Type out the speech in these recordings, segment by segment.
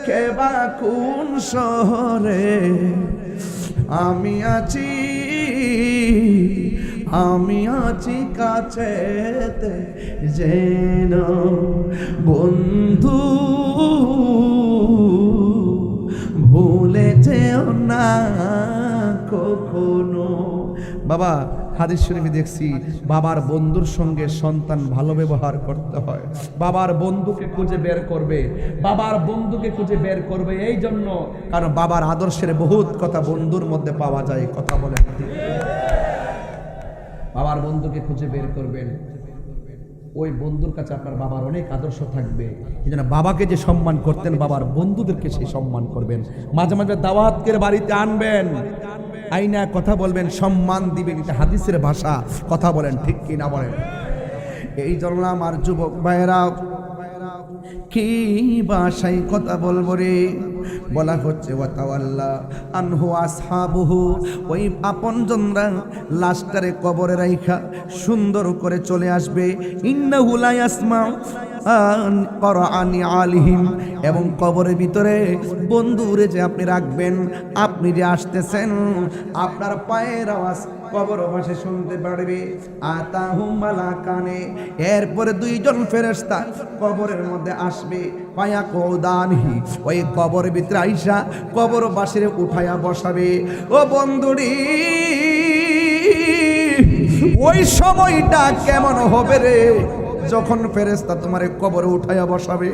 কেবা কোন শহরে আমি আছি কাছেতে যেন বন্ধু ভুলে যেও না কখনো। বাবা হাদিস শরীফে দেখছি বাবার বন্ধুর সঙ্গে সন্তান ভালো ব্যবহার করতে হয়। বাবার বন্ধুকে খুঁজে বের করবে, বাবার বন্ধুকে খুঁজে বের করবে এই জন্য কারণ বাবার আদর্শের বহুত কথা বন্ধুর মধ্যে পাওয়া যায়। কথা বলে বাবার বন্ধুকে খুঁজে বের করবেন, ওই বন্ধুর কাছে আপনার বাবার অনেক আদর্শ থাকবে। এই জন্য বাবাকে যে সম্মান করতেন বাবার বন্ধুদেরকে সেই সম্মান করবেন। মাঝে মাঝে দাওয়াত করে বাড়িতে আনবেন, আইনা কথা বলবেন, সম্মান দিবেন। এটা হাদিসের ভাষা। কথা বলেন ঠিক কি না বলেন? এই জন্য আমার যুবক ভাইয়েরা কি ভাষায় কথা বলবো রে? বলা হচ্ছে ওয়াতাওয়াল্লা আনহু আসহাবুহু, ওই আপনজনরা লাশটারে কবরে রাইখা সুন্দর করে চলে আসবে। ইন্নাহু লা ইয়াসমাউ করাআনি আলিহিম, এবং কবরের ভিতরে বন্ধুরে যে আপনি রাখবেন, আপনি যে আসতেছেন আপনার পায়ের আওয়াজ কবর পাশে শুনতে পারবে। আতাহুম মালাকানে, এরপরে দুইজন ফেরেশতা কবরের মধ্যে আসবে। পায়া কৌদানহি, ওই কবরের ভিতরে আইসা কবর বাসিরে উঠায়া বসাবে। ও বন্ধুরি, ওই সময়টা কেমন হবে রে যখন ফেরেশতা তোমারে কবরে উঠায়া বসাবে?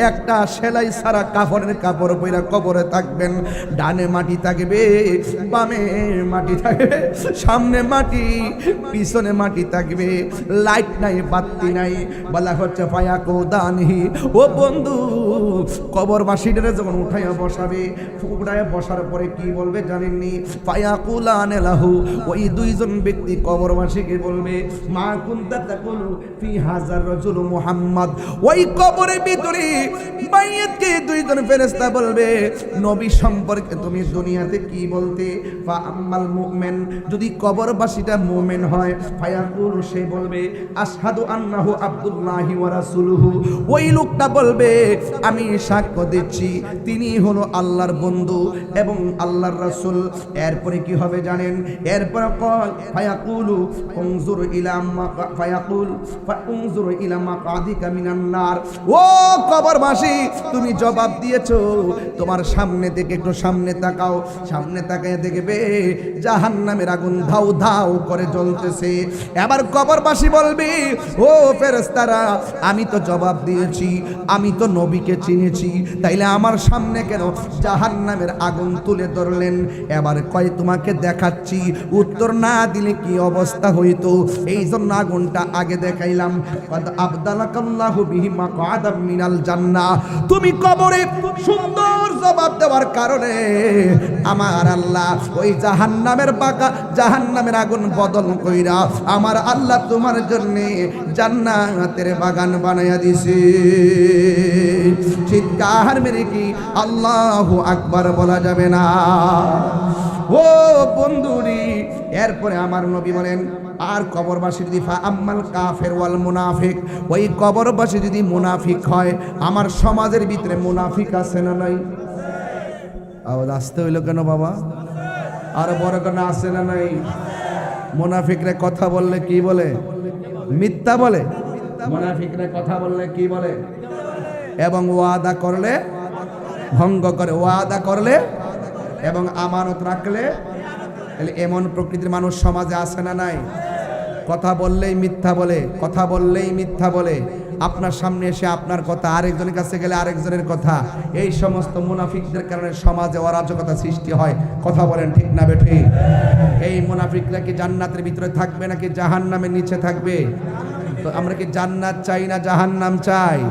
একটা সেলাই সারা কাপড়ের কাপড় পইরা কবরে থাকবেন। ডানে মাটি থাকবে, বামে মাটি থাকবে, সামনে মাটি, পিছনে মাটি থাকবে, লাইট নাই, বাতি নাই। বলা হচ্ছে পায়া কৌদানহি, ও বন্ধু কবরবাসীদের যখন উঠায়া বসাবে, উঠায়া বসার পরে কি বলবে জানেননি? পায়া কুলানে লাহু, ওই দুইজন ব্যক্তি কবরবাসীকে বলবে মা কুনতা তাকুলু ফি হাজার রাজুল মুহাম্মদ। ওই কবরের ভিতরে মাইয়াতকে দুইজন ফেরেশতা বলবে নবী সম্পর্কে তুমি দুনিয়াতে কি বলতে? ফা আম্মাল মুমিন, যদি কবরবাসীটা মুমিন হয়, ফায়াকুলু, সে বলবে আশহাদু আন্নাহু আব্দুল্লাহি ওয়া রাসূলুহু। ওই লোকটা বলবে আমি সাক্ষ্য দিচ্ছি তিনি হলো আল্লাহর বন্ধু এবং আল্লাহর রাসূল। এরপরে কি হবে জানেন? এরপর কল ফায়াকুলু উনজুর ইলা মা ফায়াকুল ফাউনজুর ইলা মাকাদিকা মিনান নার। ও কবরবাসী, তুমি জবাব দিয়েছো, তোমার সামনে থেকে একটু সামনে তাকাও। সামনে তাকায় দেখবে জাহান্নামের আগুন ধাউ ধাউ করে জ্বলতেছে। এবার কবরবাসী বলবে ও ফেরেশতারা, আমি তো জবাব দিয়েছি, আমি তো নবীকে চিনেছি, তাইলে আমার সামনে কেন জাহান্নামের আগুন তুলে ধরলেন? এবার কয় তোমাকে দেখাচ্ছি, উত্তর না দিলে কি অবস্থা হইতো, এই জন্য আগুনটা আগে দেখাইলাম। আবদালাকাল্লাহু বিহি মাকআদাম মিনাল জান্নাহ। তুমি কবরে সুন্দর জবাব দেওয়ার কারণে আমার আল্লাহ ওই জাহান্নামের আগুন বদল কইরা আমার আল্লাহ তোমার জন্য জান্নাতের বাগান বানায়া দিছে। চিৎকার মেরে কি আল্লাহু আকবার বলা যাবে না? ও বন্ধুরি, এরপরে আমার নবী বলেন আর কবরবাসী যদি ফা আম্মাল কাফের ওয়াল মুনাফিক, ওই কবরবাসী যদি মুনাফিক হয়, আমার সমাজের ভিতরে মুনাফিক আছে না নাই? আওয়াজ আসতে হইল কেন বাবা? আর বড় কেন আছে না নাই? মুনাফিকরা কথা বললে কি বলে? মিথ্যা বলে। মুনাফিকরা কথা বললে কি বলে? এবং ওয়াদা করলে ভঙ্গ করে, ওয়াদা করলে এবং আমানত রাখলে। এমন প্রকৃতির মানুষ সমাজে আছে না নাই? কথা বললেই মিথ্যা বলে, কথা বললেই মিথ্যা বলে। আপনার সামনে এসে আপনার কথা, আরেকজনের কাছে গেলে আরেকজনের কথা। এই সমস্ত মুনাফিকদের কারণে সমাজে অরাজকতা সৃষ্টি হয়। কথা বলেন ঠিক না বেঠি? এই মুনাফিকরা কি জান্নাতের ভিতরে থাকবে নাকি জাহান্নামের নিচে থাকবে? তো আমরা কি জান্নাত চাই না জাহান্নাম চাই?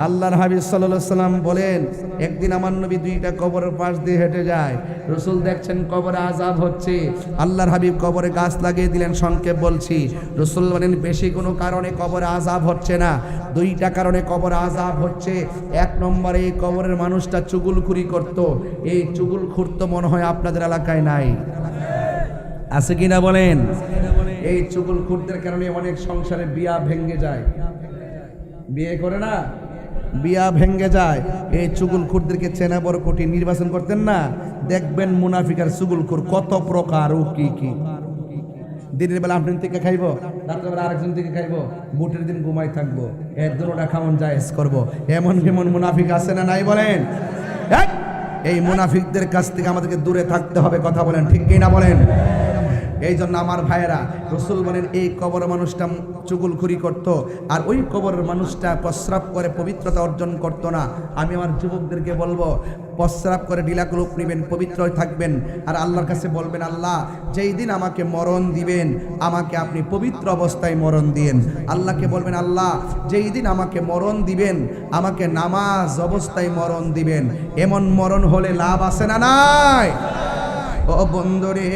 আল্লাহর হাবিব সাল্লাল্লাহু আলাইহি সাল্লাম বলেন, একদিন আমার নবী দুইটা কবরের পাশ দিয়ে হেঁটে যায়। রাসূল দেখছেন কবরে আযাব হচ্ছে। আল্লাহর হাবিব কবরে গাছ লাগিয়ে দিলেন। সংক্ষেপ বলছি, রাসূল বলেন বেশি কোনো কারণে কবরে আযাব হচ্ছে না, দুইটা কারণে কবরে আযাব হচ্ছে। এক নম্বরে এই কবরের মানুষটা চুগলখুরি করত। এই চুগলখুর তো মনে হয় আপনাদের এলাকায় নাই, আছে কিনা বলেন? এই চুগলখুরদের কারণে অনেক সংসারে বিয়া ভেঙে যায়। বিয়ে করে না, বিয়া ভেঙ্গে যায়। এই চুগুলখোরদেরকে চেনা বড় কঠিন। নির্বাচন করতেন না, দেখবেন মুনাফিক আর চুগুলখোর কত প্রকার ও কি কি। দিনের বেলা আপনার থেকে খাইব, রাত্রেবেলা আরেকজন থেকে খাইব, বুটের দিন ঘুমাই থাকবো, এর দুটোটা খাওয়ান জায়েজ করবো। এমন কেমন মুনাফিক আছে না নাই বলেন? এই মুনাফিকদের কাছ থেকে আমাদেরকে দূরে থাকতে হবে। কথা বলেন ঠিক কি না বলেন? এই জন্য আমার ভাইয়েরা, রসুল বলেন এই কবর মানুষটা চুগুলখুরি করত, আর ওই কবরের মানুষটা প্রস্রাব করে পবিত্রতা অর্জন করত না। আমি আমার যুবকদেরকে বলবো, প্রস্রাব করে ডিলাকুলুপ নেবেন, পবিত্র থাকবেন, আর আল্লাহর কাছে বলবেন, আল্লাহ যেই দিন আমাকে মরণ দিবেন, আমাকে আপনি পবিত্র অবস্থায় মরণ দিয়েন। আল্লাহকে বলবেন, আল্লাহ যেই দিন আমাকে মরণ দিবেন, আমাকে নামাজ অবস্থায় মরণ দিবেন। এমন মরণ হলে লাভ আছে না নাই? ও বন্ধুরে,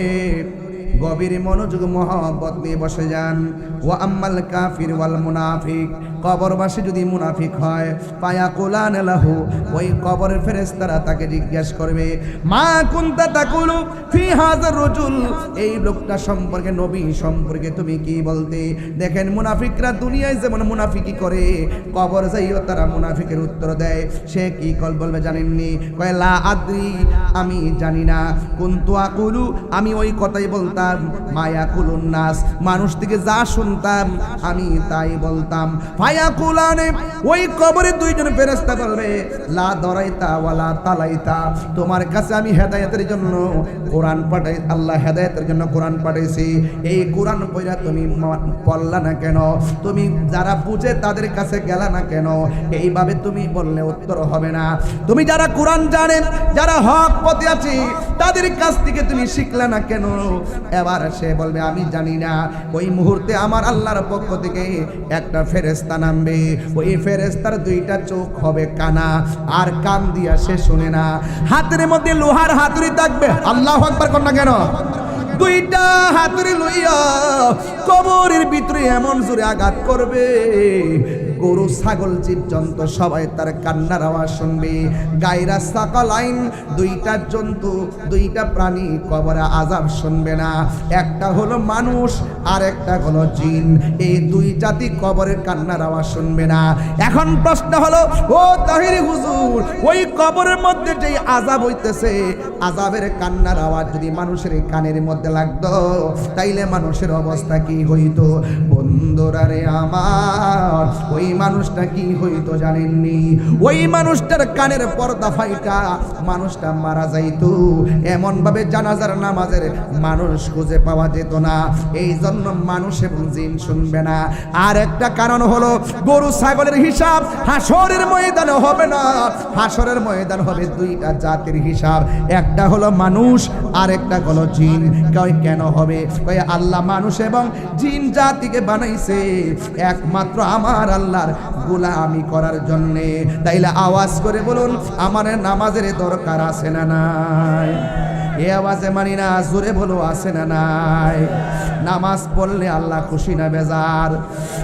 গভীর মনোযোগ মহব্বত নিয়ে বসে যান। ওয়া আম্মাল কাফির ওয়াল মুনাফিক, কবরবাসী যদি মুনাফিক হয়, ফায়াকুলান লাহু, ওই কবরের ফেরেশতারা তাকে জিজ্ঞাসা করবে, মা কুনতা তাকুলু ফি হাযার রাজুল, এই লোকটা সম্পর্কে, নবী সম্পর্কে তুমি কি বলতে? দেখেন মুনাফিকরা দুনিয়ায় যেমন মুনাফিকি করে, কবর যাইও তারা মুনাফিকের উত্তর দেয়। সে কি বলবে জানেননি? কয় লা আদ্রি, আমি জানি না। কুনতু আকুলু, আমি ওই কথাই বলতাম। মায়াকুলুন নাস, মানুষ থেকে যা শুনতাম আমি তাই বলতাম। ফায়াকুলানে, ওই কবরে দুইজন ফেরেশতা বলবে, লা দরাইতা ওয়ালা তালাইতা, তোমার কাছে আমি হেদায়েতের জন্য কোরআন পাঠাই, আল্লাহ হেদায়েতের জন্য কোরআন পাঠাইছি, এই কোরআন পড়া তুমি পড়লা না কেন? তুমি যারা বুঝে তাদের কাছে গেলা না কেন? এইভাবে তুমি বললে উত্তর হবে না। তুমি যারা কোরআন জানেন, যারা হক পথে আছে, তাদের কাছ থেকে তুমি শিখলা না কেন? এবার সে বলবে আমি জানি না। ওই মুহূর্তে আমার আল্লাহর পক্ষ থেকে একটা ফেরেশতা নামবে, ওই ফেরেশতার দুইটা চোখ হবে কানা, আর কান দিয়া সে শুনে না। হাতের মধ্যে লোহার হাতুড়ি থাকবে, আল্লাহু আকবার কর না কেন? দুইটা হাতুড়ি লইয়া কবরের ভিতরে এমন জোরে আঘাত করবে, গরু ছাগল জীবজন্তু সবাই তার কান্নার আওয়াজ শুনবে। গায়রা সাকালাইন, দুইটা জন্তু, দুইটা প্রাণী কবরে আযাব শুনবে না। একটা হলো মানুষ আর একটা হলো জিন, এই দুই জাতি কবরের কান্নার আওয়াজ শুনবে না। এখন প্রশ্ন হলো, ও তাহিরি হুজুর, ওই কবরের মধ্যে যে আযাব হইতেছে, আযাবের কান্নার আওয়াজ যদি মানুষের কানের মধ্যে লাগতো, তাইলে মানুষের অবস্থা কি হইতো? বন্ধুরা রে আমার, ওই মানুষটা কি হইতো জানেননি? ওই মানুষটার কানের পর্দা ফাইটা মানুষটা মারা যাইতো। এমন ভাবে জানাজার নামাজের মানুষ খুঁজে পাওয়া যেত না। এই জন্য মানুষ এবং জিন শুনবে না। আর একটা কারণ হলো, গরু ছাগলের হিসাব হাসরের ময়দানে হবে না। হাসরের ময়দান হবে দুইটা জাতির হিসাব, একটা হলো মানুষ আর একটা হলো জিন। কেন হবে? কয় আল্লাহ মানুষ এবং জিন জাতিকে বানাইছে একমাত্র আমার আল্লাহর গোলামি করার জন্যে। তাইলে আওয়াজ করে বলুন, আমার নামাজের দরকার আছে না নাই? এ আওয়াজে মানি না, জোরে বলো আছে না নাই? নামাজ পড়লে আল্লাহ খুশি না বেজার?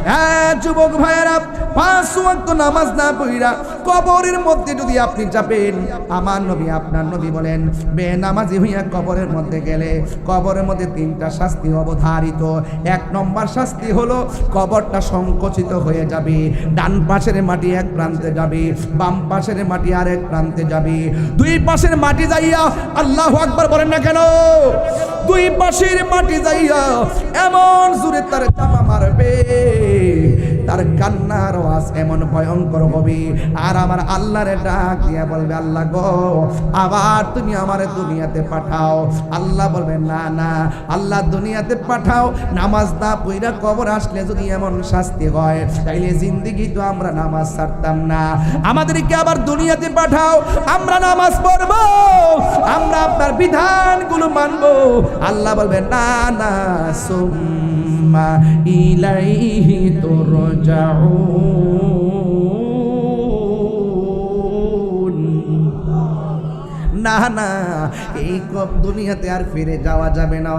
হ্যাঁ যুবক ভাইয়েরা, 5 ওয়াক্ত নামাজ না পড়া কবরের মধ্যে যদি আপনি যাবেন, আমার নবী আপনার নবী বলেন, বেনামাজি হইয়া কবরের মধ্যে গেলে কবরের মধ্যে 3টা শাস্তি অবধারিত। 1 নম্বর শাস্তি হলো কবরটা সংকুচিত হয়ে যাবে। ডান পাশের মাটি এক প্রান্তে যাবে, বাম পাশের মাটি আরেক প্রান্তে যাবে। 2 পাশের মাটি যাইয়া, আল্লাহু আকবার বলেন না কেন? 2 পাশের মাটি যাইয়া এমন জোরে তার চাপা মারবে, তার কান্নার আওয়াজ এমন ভয়ঙ্কর হবে। আর আমার আল্লাহরে ডাক দিয়া বলবে, আল্লাহ গো, আবার তুমি আমারে দুনিয়াতে পাঠাও। আল্লাহ বলবে, না না, আল্লাহ দুনিয়াতে পাঠাও। নামাজ না পড়া কবর আসলে যদি এমন শাস্তি হয়, তাইলে জিন্দেগি তো আমরা নামাজ ছাড়তাম না। আমাদেরকে আবার দুনিয়াতে পাঠাও, আমরা নামাজ পড়বো, আমরা আপনার বিধানগুলো মানবো। আল্লাহ বলবে, না না, সুম্মা ইলাইহি তুরজাউন, না না, এই দুনিয়াতে আর ফিরে যাওয়া যাবে না।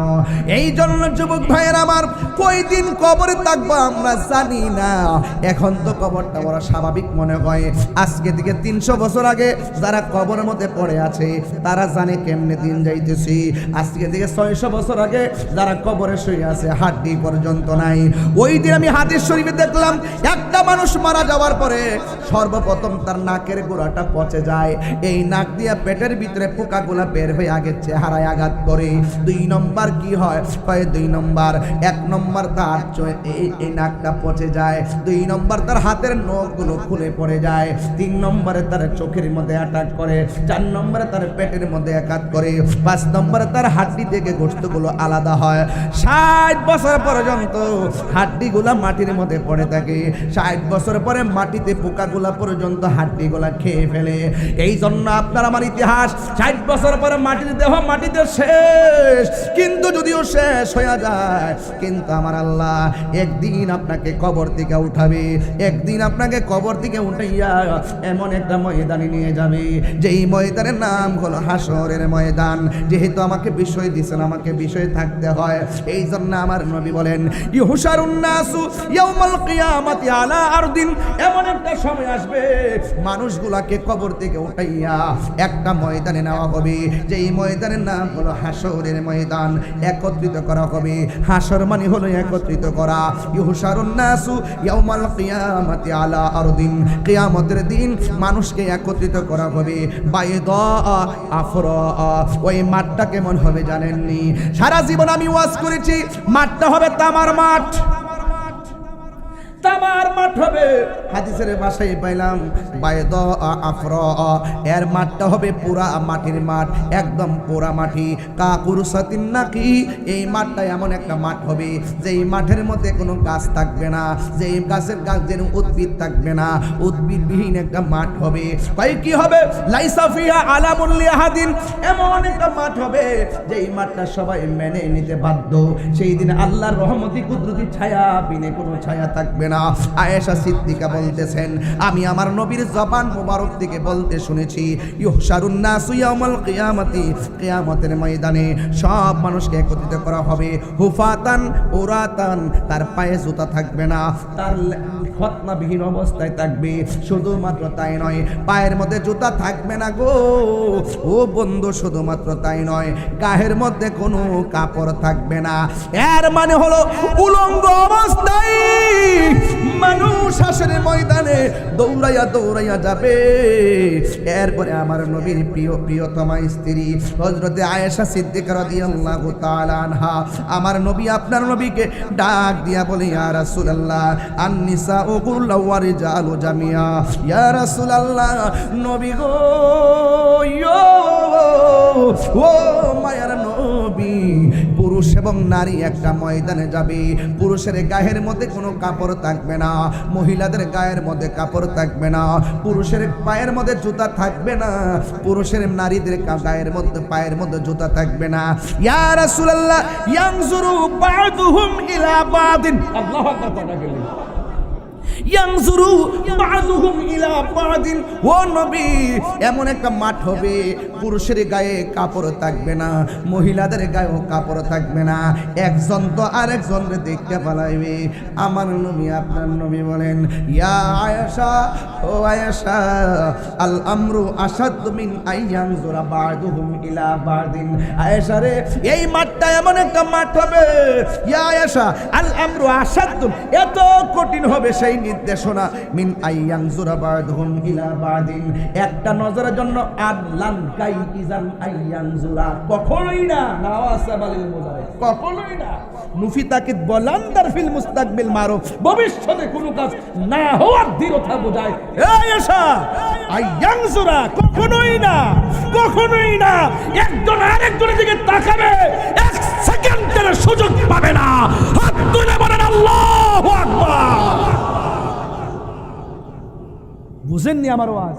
এই জন্য যুবক ভাইয়ের আমার, কয়দিন কবরে থাকবো আমরা জানি না। এখন তো কবরটা ওরা স্বাভাবিক মনে হয়। আজকে থেকে 300 বছর আগে যারা কবরের মধ্যে পড়ে আছে, তারা জানে কেমনে দিন যাইতেছি। আজকে থেকে 600 বছর আগে যারা কবরে শুয়ে আছে, হাড্ডি পর্যন্ত নাই। ওই দিন আমি হাদিস শরীফে দেখলাম, একটা একটা মানুষ মারা যাওয়ার পরে সর্বপ্রথম তার নাকের গোড়াটা পচে যায়, এই নাক দিয়ে পেটের ভিতরে পোকাগুলা বের হয়ে আগে চেহারায় আঘাত করে। 2 নম্বর কি হয়? 2 নম্বর, 1 নম্বর তার এই নাকটা পচে যায়, 2 নম্বর তার হাতের নখগুলো খুলে পড়ে যায়, 3 নম্বরে তার চোখের মধ্যে অ্যাটাক করে, 4 নম্বরে তার পেটের মধ্যে আঘাত করে, 5 নম্বরে তার হাড্ডি থেকে গোশতগুলো আলাদা হয়। 60 বছর পর্যন্ত হাড্ডিগুলা মাটির মধ্যে পড়ে থাকে। 60 বছর পরে মাটিতে পোকাগুলা পর্যন্ত হাড্ডিগুলা খেয়ে ফেলে। এই জন্য আপনার আমার ইতিহাস, 60 বছর পরে মাটির দেহ মাটিতে শেষ, কিন্তু যদিও শেষ হয়ে যায়, কিন্তু আমার আল্লাহ একদিন আপনাকে কবর থেকে উঠাবে, একদিন আপনাকে কবর থেকে উঠাইয়া এমন একটা ময়দানে নিয়ে যাবে, যেই ময়দানের নাম হলো হাসরের ময়দান। যেহেতু আমাকে বিষয় দিয়েছেন, আমাকে বিষয় থাকতে হয়, এই জন্য আমার নবী বলেন ইউহশারুন নাসু ইয়াউমাল কিয়ামাতি আলা আরদিন, এমন একটা সময় আসবে মানুষগুলাকে কবর থেকে উঠাইয়া একটা ময়দানে নেওয়া হবে, যেই ময়দানের নাম হলো হাসরের ময়দান। একত্রিত করা হবে, হাসর মানে হলো একত্রিত করা। ইউহশারুন নাসু ইয়াউমাল কিয়ামাতি আলা আরদিন, কিয়ামতের দিন মানুষকে একত্রিত করা হবে। বাইদা আফরা, ওই মাঠটা কেমন হবে জানেননি? সারা জীবন আমি ওয়াজ করেছি, মাঠটা হবে তামার মাঠ, তামার মাঠ হবে। হাদিসের ভাষায় পাইলাম বাইদা আফরা, এর মাঠটা হবে পুরা মাটির মাঠ, একদম পুরা মাটি। কাকুরসাতিন নাকি, এই মাঠটা এমন একটা মাঠ হবে যেই মাঠের মধ্যে কোনো গাছ থাকবে না, যেই গাছের গাছের উদ্ভিদ থাকবে না, উদ্ভিদবিহীন একটা মাঠ হবে। তাই কি হবে? লাইসা ফিহা আলামুল লিহাদিন, এমন একটা মাঠ হবে যেই মাঠটা সবাই মেনে নিতে বাধ্য। সেই দিন আল্লাহর রহমতি কুদরতি ছায়া বিনে কোনো ছায়া থাকবে না। আয়েশা সিদ্দিকা বলতেছেন, আমি আমার নবীর জবান মোবারক থেকে বলতে শুনেছি, ইউহশারুন নাসু ইয়াউমাল কিয়ামাতি, কিয়ামতের ময়দানে সব মানুষকে একত্রিত করা হবে। হুফাতান উরাতান, তার পায়ে জুতা থাকবে না, তার খতনাবিহীন অবস্থায় থাকবে। শুধুমাত্র তাই নয়, পায়ের মধ্যে জুতা থাকবে না গো ও বন্ধু, শুধুমাত্র তাই নয়, গায়ের মধ্যে কোনো কাপড় থাকবে না। এর মানে হলো উলঙ্গ অবস্থায় মানুষ হাসরের ময়দানে দৌড়াইয়া দৌড়াইয়া যাবে। এরপরে আমার নবীর প্রিয়তমা স্ত্রী হযরতে আয়েশা সিদ্দিকা রাদিয়াল্লাহু তাআলা আনহা, আমার নবী আপনার নবীকে ডাক দিয়া বলে, ইয়া রাসূলুল্লাহ আন-নিসাউ কুল্লু ওয়া রিজালু জামিয়া, ইয়া রাসূলুল্লাহ নবী গো, ও মায়ার নবী, পুরুষ এবং নারী একটা ময়দানে যাবে, পুরুষের গায়ের মধ্যে কোনো কাপড় থাকবে না, মহিলাদের গায়ের মধ্যে কাপড় থাকবে না, পুরুষের পায়ের মধ্যে জুতা থাকবে না, পুরুষের নারীদের গায়ের মধ্যে পায়ের মধ্যে জুতা থাকবে না। ইয়া রাসূলুল্লাহ ইয়ানজুরু বা'দুহুম ইলা বা'দিন, আল্লাহু আকবার, ইয়ানজুরু বা'দুহুম ইলা বা'দিন, ও নবী এমন একটা মাঠ হবে পুরুষের গায়ে কাপড় থাকবে না, মহিলাদের গায়েও কাপড় থাকবে না, একজন তো আরেকজনকে দেখতে পালাইবে। আমার নবী আপনার নবী বলেন, ইয়া আয়েশা, ও আয়েশা, আল আমরু আশাদ্দু মিন আইয়ানজুরা বা'দুহুম ইলা বা'দিন, আয়েশা রে এই মাঠটা এমন একটা মাঠ হবে, ইয়া আয়েশা আল আমরু আশাদ্দু, এত কঠিন হবে সেই নির্দেশনা, মিন আইয়ানজুরা বা'দুহুম ইলা বা'দিন, একটা নজরের জন্য আদলান কাইজান আইয়ানজুরা, কখনোই না, নাওয়াসাবালিল মুজাহিদ, কখনোই না, নুফিতাকে বলান্দার ফিল মুস্তাকবিল মারুফ, ভবিষ্যতে কোনো কাজ না হওয়ার দৃঢ়তা বোঝায়। এই আয়েশা আইয়ানজুরা, কখনোই না, কখনোই না, একজন আরেকজনের দিকে তাকাবে, এক সেকেন্ডের সুযোগ পাবে না। হাত তুলে বলেন আল্লাহু আকবার। বুঝেননি আমার ওয়াজ?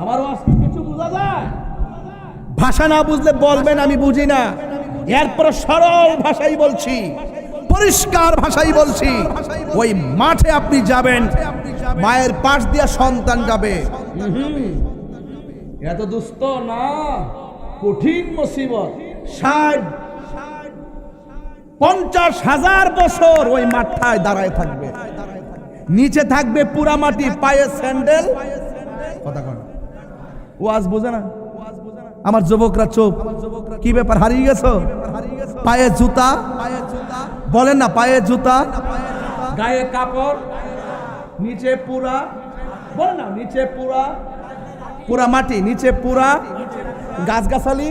আমার ওয়াজ কি কিছু বোঝা যায়? ভাষা না বুঝলে বলবেন আমি বুঝি না, এরপর সরল ভাষাই বলছি, পরিষ্কার ভাষাই বলছি। ওই মাঠে আপনি যাবেন, মায়ের পাশ দিয়ে সন্তান যাবে, এত দুস্থ না, কঠিন মুসিবত, 60-50,000 বছর ওই মাঠটায় দাঁড়ায় থাকবে, নিচে থাকবে পুরা মাটি, পায়ে স্যান্ডেল, কথা কন, ওয়াজ বোঝে না আমার যুবকরা, চোখ কি ব্যাপার, হারিয়ে গেছো? পায়ে জুতা, বলেন না, পায়ে জুতা, গায়ে কাপড়, নিচে পুরা, বল না, নিচে পুরা, পুরা মাটি, নিচে পুরা গাছগাছালি,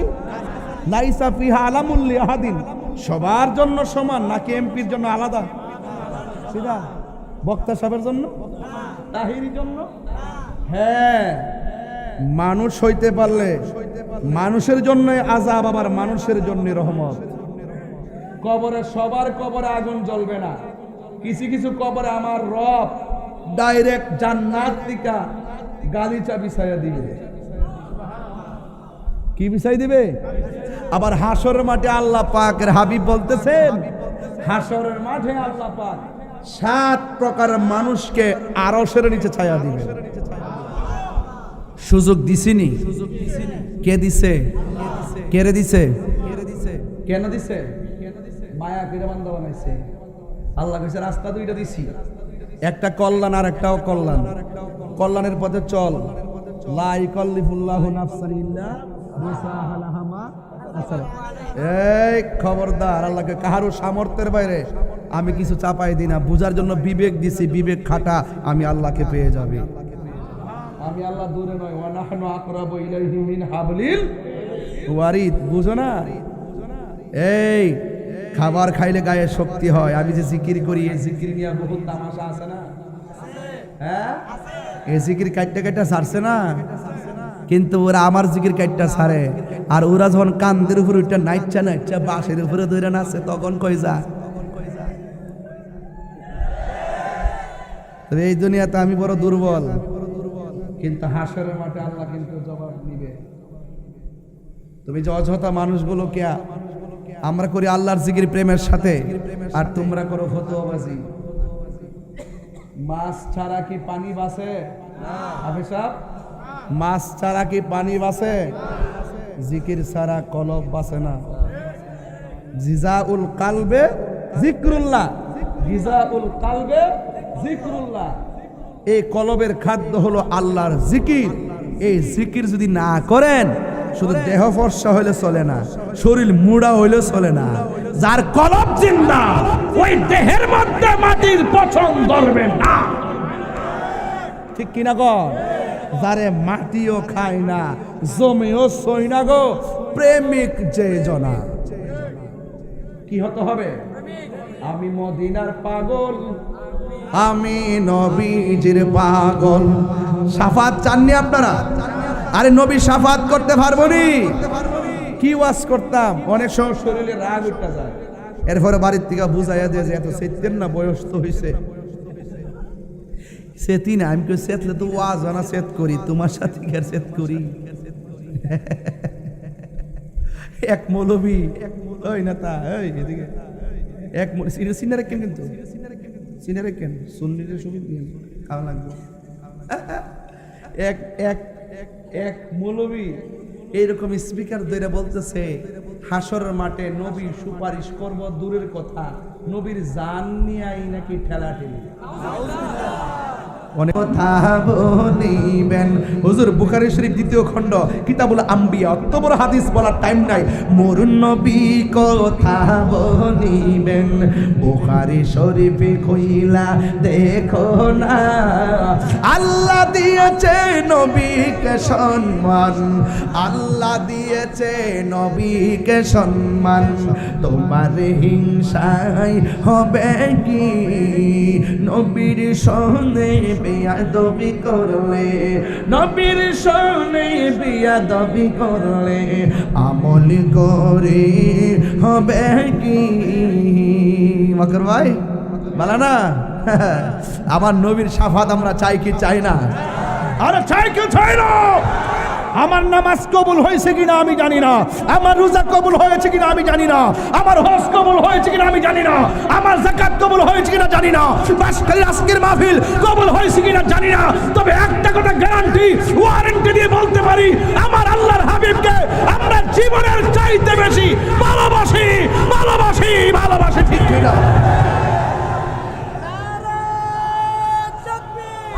লাইসা ফিহা আলামুল লিআহাদিন, সবার জন্য সমান নাকি এমপির জন্য আলাদা? সিধা বক্তা সাহেবের জন্য, তাহিরির জন্য? হ্যাঁ, মানুষ হইতে পারলে মানুষের জন্য আযাব, আবার মানুষের জন্য রহমত। কবরে সবার কবরে আগুন জ্বলবে না, কিছু কিছু কবরে আমার রব ডাইরেক্ট জান্নাত থেকে গালিচা বিছাইয়া দিবে। কি বিছাই দিবে? আবার হাসরের মাঠে আল্লাহ পাকের হাবিব বলতেছেন, হাসরের মাঠে আল্লাহ পাক 7 প্রকারের মানুষকে আরশের নিচে ছায়া দিবে। সুযোগ দিছিনি? কে দিছে? কেড়ে দিছে? কেন দিছে? মায়া করে বান্দা বানাইছে। আল্লাহ কইছে রাস্তা দুইটা দিছি, একটা কল্যাণ আর একটাও কল্যাণ। কল্যাণের পথে চল, লা ইকাল্লিফুল্লাহু নাফসান ইল্লা উসাহা মা কাসাবাত। এই খবরদার, আল্লাহকে কাহারও সামর্থ্যের বাইরে আমি কিছু চাপাই দিই না। বুঝার জন্য বিবেক দিছি, বিবেক খাটা, আমি আল্লাহকে পেয়ে যাবে। আমি আল্লাহ দূরে নয়, ওয়া নাহনু আকরাবু ইলাইহি মিন হাবলিল ওয়ারিদ। বুঝো না? এই খাবার খাইলে গায়ে শক্তি হয়। আমি যে জিকির করি, এই জিকির নিয়ে বহুত তামাশা আছে না? হ্যাঁ, এই জিকির কাটটা কাটটা ছাড়ছে না, কিন্তু ওরা আমার জিকির কাটটা ছাড়ে। আর ওরা যখন কান্দের উপর উঠটা নাইচা নাইচা বাঁশের উপরে ধরে নাচে, তখন কই যা? তবে এই দুনিয়াতে আমি বড় দুর্বল, কিন্তু হাসরের মাঠে আল্লাহ কিন্তু জবাব দিবে। তুমি যে অযথা মানুষগুলোকে আমরা করি আল্লাহর জিকির প্রেমের সাথে, আর তোমরা করো ফতোয়াবাজি। মাছ ছাড়া কি পানি বাসে? হাফেজ সাহেব, মাছ ছাড়া কি পানি বাসে? জিকির ছাড়া কলব বাসে না। জিজাউল কালবে জিকরুল্লাহ, জিজাউল কালবে জিকরুল্লাহ। এই কলবের খাদ্য হলো আল্লাহর জিকির। এই জিকির যদি না করেন, শুধু দেহ ফর্সা হইলে চলে না, শরীর মুড়া হইলে চলে না। যার কলব জিন্দা, ওই দেহের মধ্যে মাটির পচন ধরবে না। ঠিক কিনা গো? যারে মাটিও খায় না, জমিও সই না গো, প্রেমিক যে জনা। কি হতে হবে? আমি মদিনার পাগল, আমি নবীজির পাগল। শাফাত চাননি আপনারা? আরে নবী শাফাত করতে পারবো নি? কি ওয়াজ করতাম, অনেক সময় শরীরে রাগ উঠতে যায়। এরপরে বাড়ির থেকে বুঝাইয়া দিয়ে যে এত সেতেন না, বয়স তো হয়েছে। সেতি না, আমি সেতলে তো ওয়াজ না, সেত করি তোমার সাথে সেত করি। এক মৌলবী, ওই না তা, ওই এদিকে এক সিনারে কেন, কিন্তু সিনারে কেন সুন্নিদের সুবিধা দিয়ে খাওয়া লাগবে। এক এক এক মৌলবী এইরকম স্পিকার ধরে বলতেছে, হাসরের মাঠে নবী সুপারিশ করব দূরের কথা, নবীর জান নিয়ে নাকি ঠেলা ঠেলি। অনেক কথা বলিবেন। হুজুর বুখারী শরীফ 2য় খণ্ড কিতাবুল আম্বিয়া, অত বড় হাদিস বলার টাইম নাই। মোর নবী কথা বলিবেন, বুখারী শরীফে কইলা দেখো না। আল্লাহ দিয়েছে নবীকে সম্মান, আল্লাহ দিয়েছে নবীকে সম্মান। তোমার হিংসায় হবে কি নবীর সনে বেয়াদবি করলে, নবীর সনে বেয়াদবি করলে আমল করে হবে কি? মকর ভাই বলা না, আমার নবীর শাফাত আমরা চাই কি চাই না? আরে চাই কি চাই না? আমার নামাজ কবুল হয়েছে কিনা আমি জানি না, আমার রোজা কবুল হয়েছে কিনা আমি জানি না, আমার হজ কবুল হয়েছে কিনা আমি জানি না, আমার যাকাত কবুল হয়েছে কিনা জানি না, বাস খালি আজকের মাহফিল কবুল হয়েছে কিনা জানি না। তবে একটা কথা গ্যারান্টি, ওয়ারেন্টি দিয়ে বলতে পারি, আমার আল্লাহর হাবিবকে আমরা জীবনের চাইতে বেশি ভালোবাসি, ভালোবাসি, ভালোবাসি। ঠিক কিনা?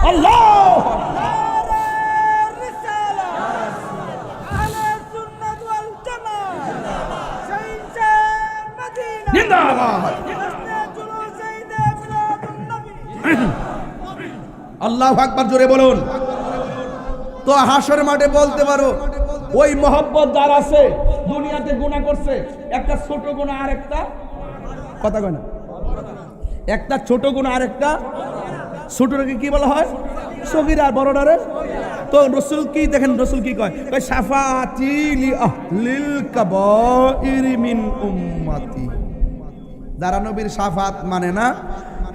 আল্লাহ আল্লাহু আকবার, জোরে বলুন। তো হাসর মাঠে বলতে পারো ওই মহব্বত যার আছে, দুনিয়াতে গুনাহ করছে, একটা ছোট গুনাহ আর একটা কথা কয় না, একটা ছোট গুনাহ আর একটা ছোটটাকে কি বলা হয়? সগীরা। আর বড়টারে তো রাসূল কি দেখেন, রাসূল কি কয়? কয় শাফাআতি লি আহলিল কাবাইর মিন উম্মতি। যারা নবীর শাফাত মানে না,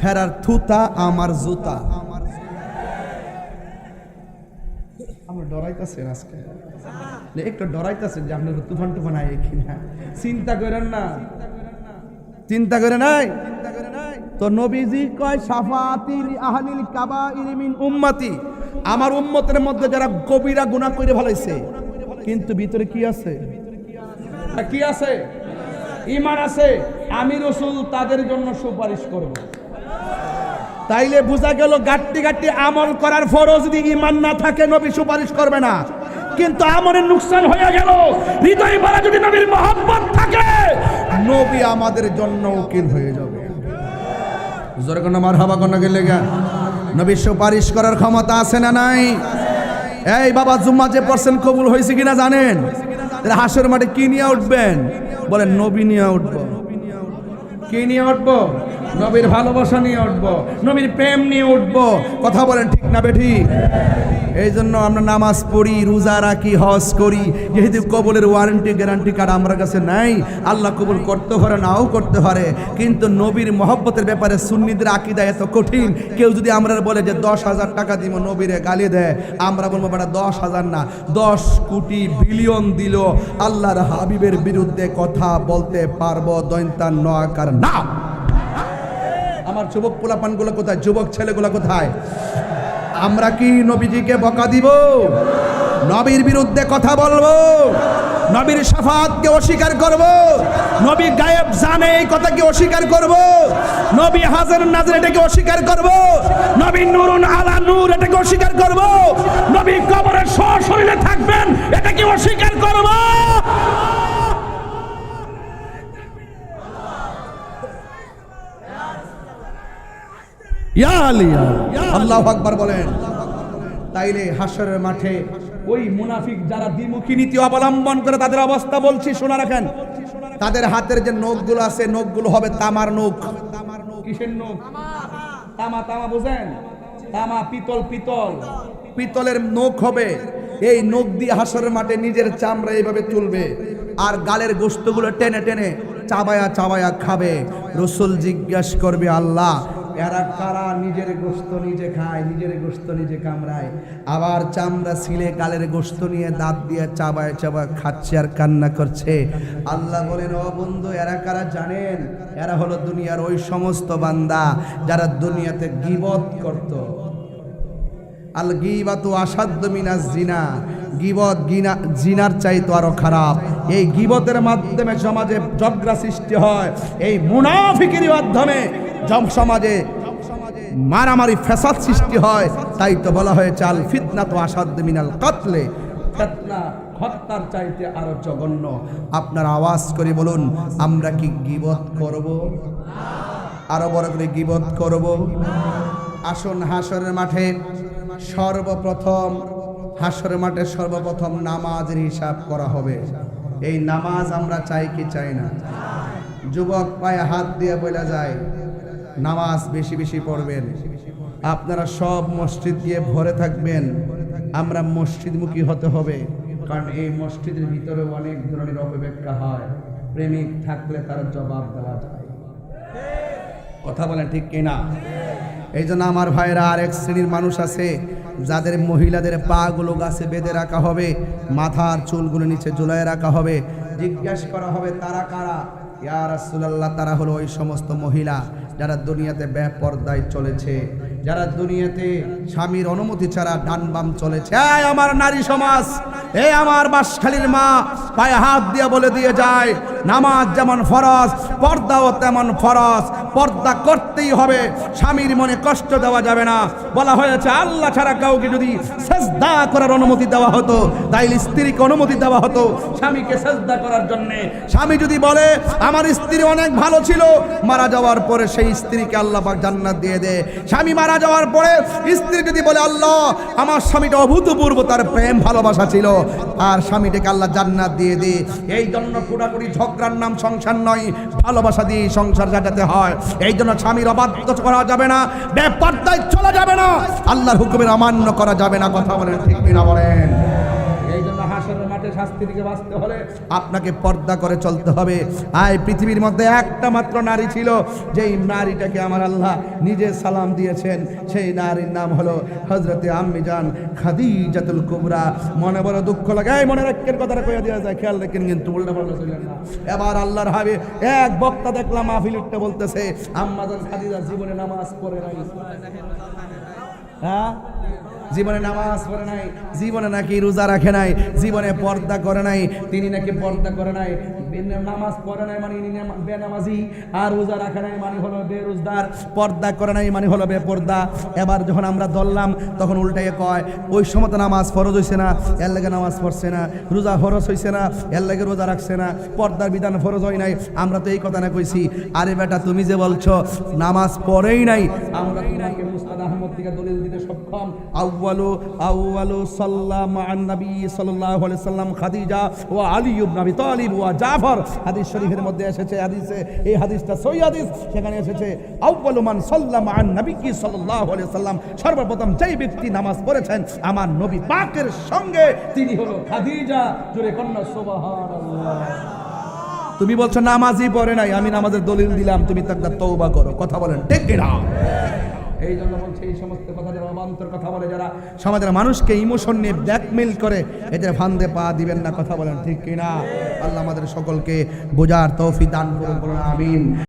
হেরার থুতা আমার জুতা। আমরা ডরাইতেছেন আজকে, একটু ডরাইতেছেন যে আপনার তুফান টুফান আয় কিনা। চিন্তা করেন না, চিন্তা করে নাই। তো নবীজি কয় শাফাআতি লি আহলিল কাবাইর মিন উম্মতি, আমার উম্মতের মধ্যে যারা কবিরা গুনাহ করে ফেলাইছে কিন্তু ভিতরে কি আছে? কি আছে? ঈমান আছে। আমি রাসূল তাদের জন্য সুপারিশ করব। তাইলে বোঝা গেল গাট্টি গাট্টি আমল করার পরও যদি ঈমান না থাকে নবী সুপারিশ করবে না। কিন্তু আমলের নুকসান হয়ে গেল, হৃদয় ভরা যদি নবীর মহব্বত থাকে নবী আমাদের জন্য উকিল হয়ে যাবে। জোরে কোন মারহাবা কোন গেলে গা। নবী সুপারিশ করার ক্ষমতা আছে না নাই? এই বাবা, জুম্মা যে পড়ছেন কবুল হয়েছে কিনা জানেন? হাসর মাঠে কি নিয়ে উঠবেন? বলেন নবী নিয়ে উঠবো। কি নিয়ে উঠবো? নবীর ভালোবাসা নিয়ে উঠবো, নবীর প্রেম নিয়ে উঠবো। কথা বলেন ঠিক না বেঠিক? এই জন্য আমরা নামাজ পড়ি, রোজা রাখি, হজ করি, যেহেতু কবুলের ওয়ারেন্টি গ্যারান্টি কার্ড আমার কাছে নাই। আল্লাহ কবুল করতে পারে, নাও করতে পারে, কিন্তু নবীর মহব্বতের ব্যাপারে সুন্নিদের আকীদা এত কঠিন। কেউ যদি আমরা বলে যে 10,000 টাকা দিব, নবীরে গালি দেয়, আমরা বলবো বেটা 10,000 না 10 কোটি বিলিয়ন দিল আল্লাহর হাবিবের বিরুদ্ধে কথা বলতে পারবো দৈন্তান নয়াকার না। আমার যুবক পোলাপানগুলো কোথায়? যুবক ছেলেগুলো কোথায়? আমরা কি নবীজিকে বকা দিব? নবীর বিরুদ্ধে কথা বলবো? নবীর শাফাআতকে অস্বীকার করব? নবী গায়েব জানে এই কথা কি অস্বীকার করব? নবী হাজার নাজর এটাকে অস্বীকার করব? নবী নূরুন আলা নূর এটাকে অস্বীকার করব? নবী কবরে সশরীরে থাকবেন এটা কি অস্বীকার করব? ইয়া আলী, আল্লাহু আকবার বলেন। তাইলে হাসরের মাঠে ওই মুনাফিক যারা দ্বিমুখী নীতি অবলম্বন করে তাদের অবস্থা বলছি, শোনা রাখেন। তাদের হাতের যে নখগুলো আছে, নখগুলো হবে তামার নখ। কিসের নখ? তামা। তামা বুঝেন? তামা, পিতল। পিতলের নখ হবে। এই নখ দিয়ে হাসরের মাঠে নিজের চামড়া এইভাবে তুলবে আর গালের গোশতগুলো টেনে টেনে চাবায়া খাবে। রাসূল জিজ্ঞাসা করবে, আল্লাহ এরা কারা নিজের গোশত নিজে খায়, নিজের গোশত নিজে কামড়ায়, আবার চামড়া ছিলে গালের গোশত নিয়ে দাঁত দিয়ে চাবায় খাচ্ছে আর কান্না করছে। আল্লাহ বলেন, ও বন্ধু, এরা কারা জানেন? এরা হলো দুনিয়ার ওই সমস্ত বান্দা যারা দুনিয়াতে গীবত করত। আল গীবাতু আসাদ্দু মিনাজ জিনা, গীবত জিনার চাইতে আরো খারাপ। এই গীবতের মাধ্যমে সমাজে ঝগড়া সৃষ্টি হয়, এই মুনাফিকের মাধ্যমে সমাজে মারামারি ফ্যাসাদ সৃষ্টি হয়। তাই তো বলা হয়েছে আল ফিতনাতু আসাদ্দু মিনাল কাতলে, ফিতনা হত্যার চাইতে আরো জঘন্য। আপনার আওয়াজ করে বলুন, আমরা কি গীবত করব? আরো বড় করে গীবত করব? আসুন হাসরের মাঠে সর্বপ্রথম নামাজের হিসাব করা হবে। এই নামাজ আমরা চাই কি চাই না? যুবক পায়ে হাত দিয়ে বলা যায় নামাজ বেশি বেশি পড়বেন। আপনারা সব মসজিদ গিয়ে ভরে থাকবেন। আমরা মসজিদমুখী হতে হবে, কারণ এই মসজিদের ভিতরে অনেক ধরনের অপব্যাখ্যা হয়। প্রেমিক থাকলে তার জবাব দেওয়া যায়। কথা বলেন ঠিক কিনা? এই জন্য আমার ভাইরা, আরেক শ্রেণীর মানুষ আছে যাদের মহিলাদের পা গুলো গাছে বেঁধে রাখা হবে, মাথার চুলগুলো নিচে ঝুলায় রাখা হবে। জিজ্ঞাসা করা হবে তারা কারা? ইয়া রাসূলুল্লাহ, তারা হলো ওই সমস্ত মহিলা যারা দুনিয়াতে বেপরদায় চলেছে, যারা দুনিয়াতে স্বামীর অনুমতি ছাড়া ডান বাম চলেছে। আমার নারী সমাজ, এই আমার বাঁশখালীর মা পায়ে হাত দিয়ে বলে দিয়ে যায়, নামাজ যেমন ফরজ পর্দাও তেমন ফরজ, পর্দা করতেই হবে, স্বামীর মনে কষ্ট দেওয়া যাবে না। বলা হয়েছে আল্লাহ ছাড়া কাউকে যদি সেজদা করার অনুমতি দেওয়া হতো তাইলে স্ত্রীকে অনুমতি দেওয়া হতো স্বামীকে সেজদা করার জন্য। স্বামী যদি বলে আমার স্ত্রী অনেক ভালো ছিল, মারা যাওয়ার পরে সেই স্ত্রীকে আল্লাহ পাক জান্নাত দিয়ে দেয়। স্বামী মারা যাওয়ার পরে স্ত্রী যদি বলে আল্লাহ আমার স্বামীটা অভূতপূর্ব তার প্রেম ভালোবাসা ছিল, আর স্বামীটাকে আল্লাহ জান্নাত দিয়ে দেয়। এই জন্য পুরাপুরি ঝগড়ার নাম সংসার নয়, ভালোবাসা দিয়ে সংসার কাটাতে হয়। এই জন্য স্বামীর অবাধ্য করা যাবে না, বেপরদায় চলা যাবে না, আল্লাহর হুকুমের অমান্য করা যাবে না। কথা বলেন ঠিক কিনা বলেন? এই জন্য হাসরের মাঠে শাস্তি থেকে বাঁচতে হলে আপনাকে পর্দা করে চলতে হবে। আর পৃথিবীর মধ্যে একটা মাত্র নারী ছিল, যেই নারীটাকে আমার আল্লাহ নিজে সালাম দিয়েছেন, সেই নারীর নাম হলো হযরতে আম্মি জান খাদিজাতুল কুবরা। মনে বড় দুঃখ লাগে, এই মনে রাখেন কথাটা কইয়া দেওয়া যায়, খেয়াল রাখেন কিন্তু উল্টা পাল্টা চলেন না। এবার আল্লাহর হাবিব এক বক্তা দেখলাম মাহফিলটা বলতেছে আম্মা জান খাদিজা জীবনে নামাজ পড়ে নাই। হ্যাঁ, জীবনে নামাজ পড়ে নাই, জীবনে নাকি রোজা রাখে নাই, জীবনে পর্দা করে নাই। তিনি নাকি পর্দা করে নাই, নামাজ পড়ে নাই মানে বেনামাজি, আর রোজা রাখে নাই মানে হলো বেরোজগার, পর্দা করে নাই মানে হলো বেপর্দা। এবার যখন আমরা ধরলাম তখন উল্টাইয়ে কয় ওই সময় তো নামাজ ফরজ হইছে না, এর লাগে নামাজ পড়ছে না, রোজা ফরজ হইছে না, এর লাগে রোজা রাখছে না, পর্দার বিধান ফরজ হয় নাই। আমরা তো এই কথা না কইছি। আরে বেটা তুমি যে বলছো নামাজ পড়েই নাই, আমরা তোমাকে মুস্তাদ আহমদ থেকে দলিল দিতে সক্ষম। আউয়ালু সাল্লাল্লাহু আন নবী সাল্লাল্লাহু আলাইহি সাল্লাম খাদিজা ওয়া আলী ইবনে আবি তালিব ওয়া জাফর। হাদিস শরীফের মধ্যে এসেছে, হাদিসে এই হাদিসটা সহিহ হাদিস, সেখানে এসেছে আউয়ালু মান সাল্লামা আন নবী সাল্লাল্লাহু আলাইহি সাল্লাম, সর্বপ্রথম যেই ব্যক্তি নামাজ পড়েছেন আমার নবী পাকের সঙ্গে তিনি হলো খাদিজা। জোরে কন্যা সুবহানাল্লাহ। তুমি বলছো নামাজই পড়ে নাই, আমি নামাজের দলিল দিলাম, তুমি তাকদা তওবা করো। কথা বলেন ঠিক কিনা? এই জন্য বলছে এই সমস্ত কথা যারা অবান্তর কথা বলে, যারা সমাজের মানুষকে ইমোশন নিয়ে ব্ল্যাকমেইল করে, এদের ফান্দে পা দিবেন না। কথা বলেন ঠিক কিনা? আল্লাহ আমাদের সকলকে বোঝার তৌফিক দান করুন, আমিন।